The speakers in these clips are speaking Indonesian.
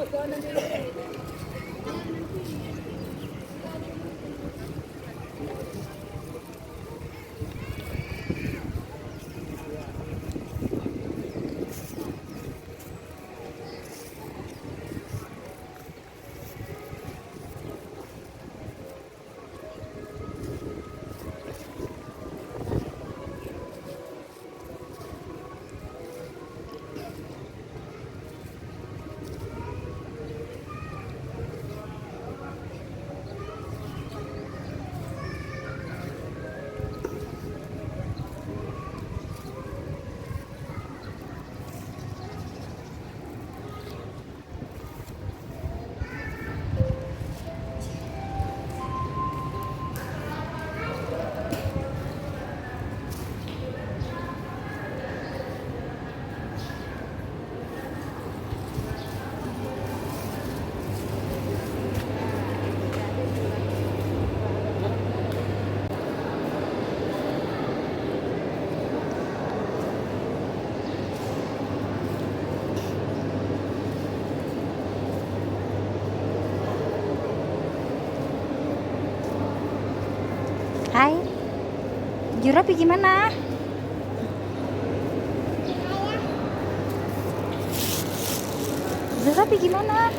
Hai, Jurapi gimana? Jurapi gimana?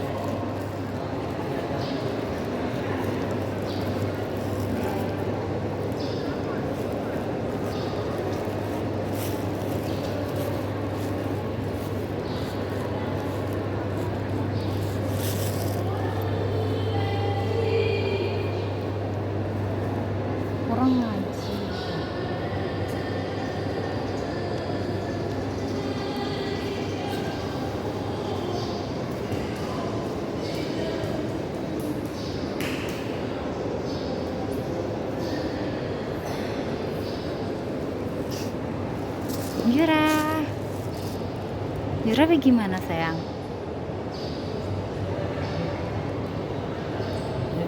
Kurang ngaji. Jura gimana sayang?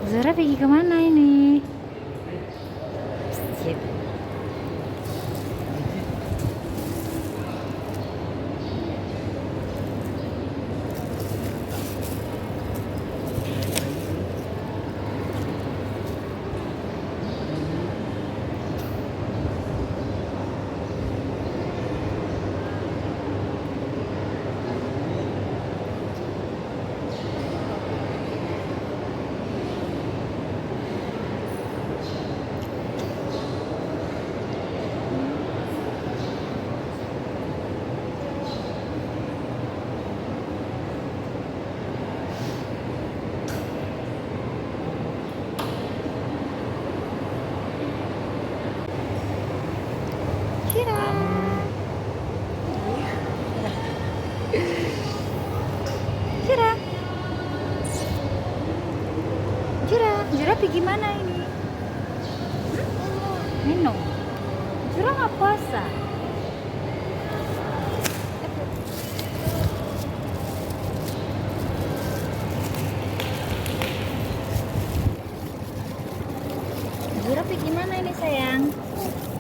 Zura pergi kemana ini? Masjid. Jura pergi mana ini? Minum. Jura nggak puasa. Jura pergi mana ini sayang?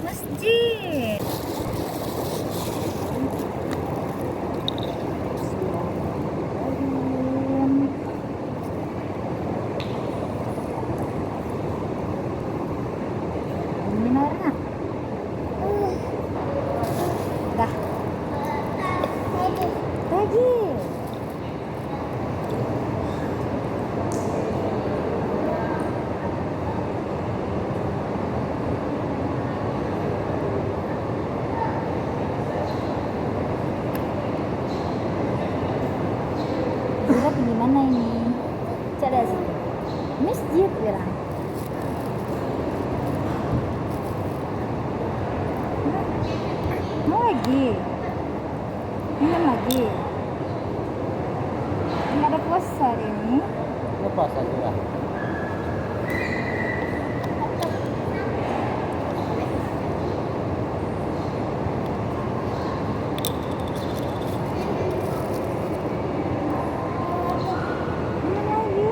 Masjid. Dah. Lagi. Jura pergi mana ini? Cari sini. Masjid bilang. Mau lagi? Minum lagi? Nggak ada puasa hari ini. Lepas aja lah. Minum lagi?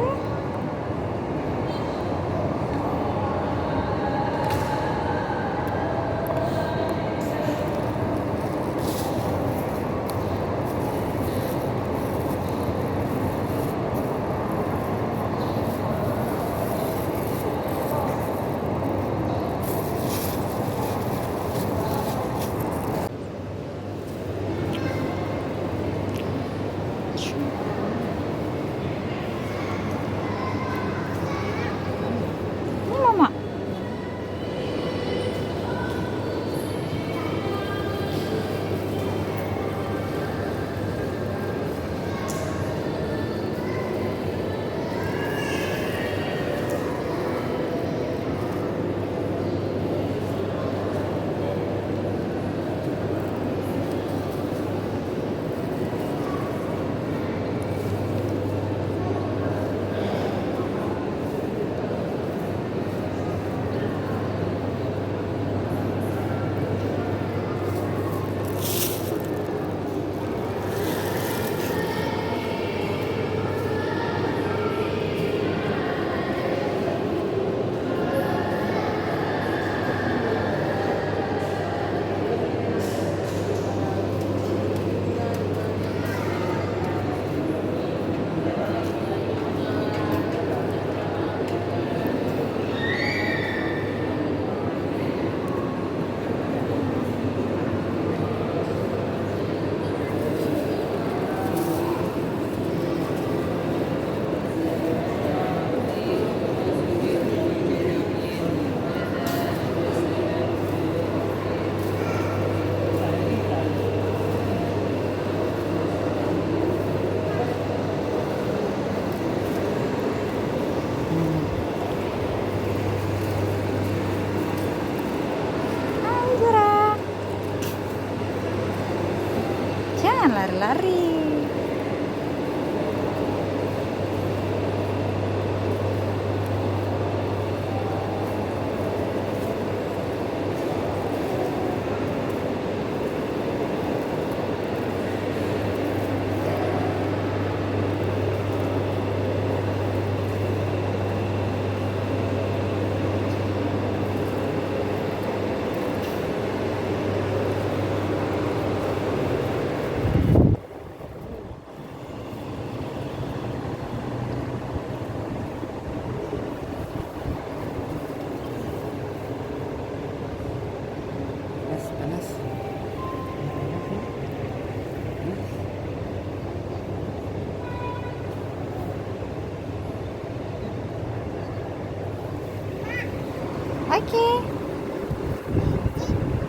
Oke.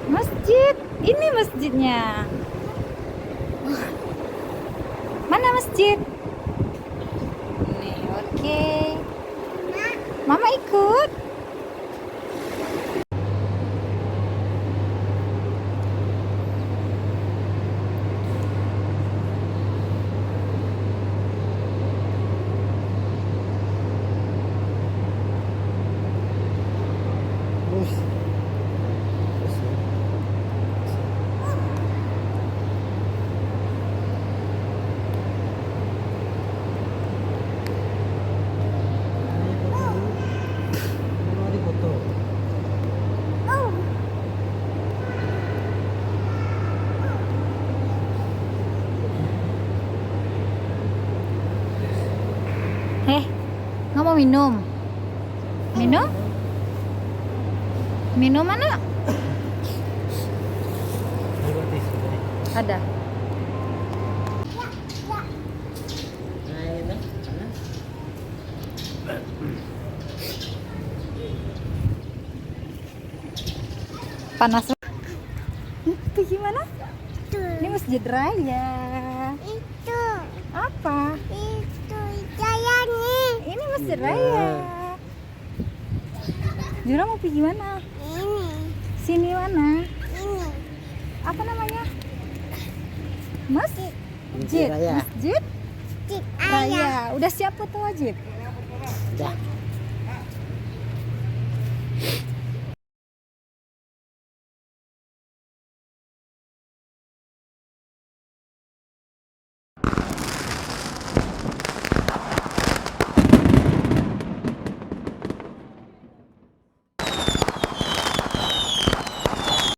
Masjid. Ini masjidnya. Mana masjid? Nih, oke. Mama ikut. Nggak mau minum? Minum? Minum mana? Ada. Panas. Itu gimana? Itu. Ini masjid raya. Itu. Apa? Itu jalannya. Ini masjid raya. Jura mau pergi mana? Ini. Sini mana? Ini. Apa namanya? Masjid. Masjid raya. Masjid Cip ayah. raya. Udah siap foto wajib? Udah.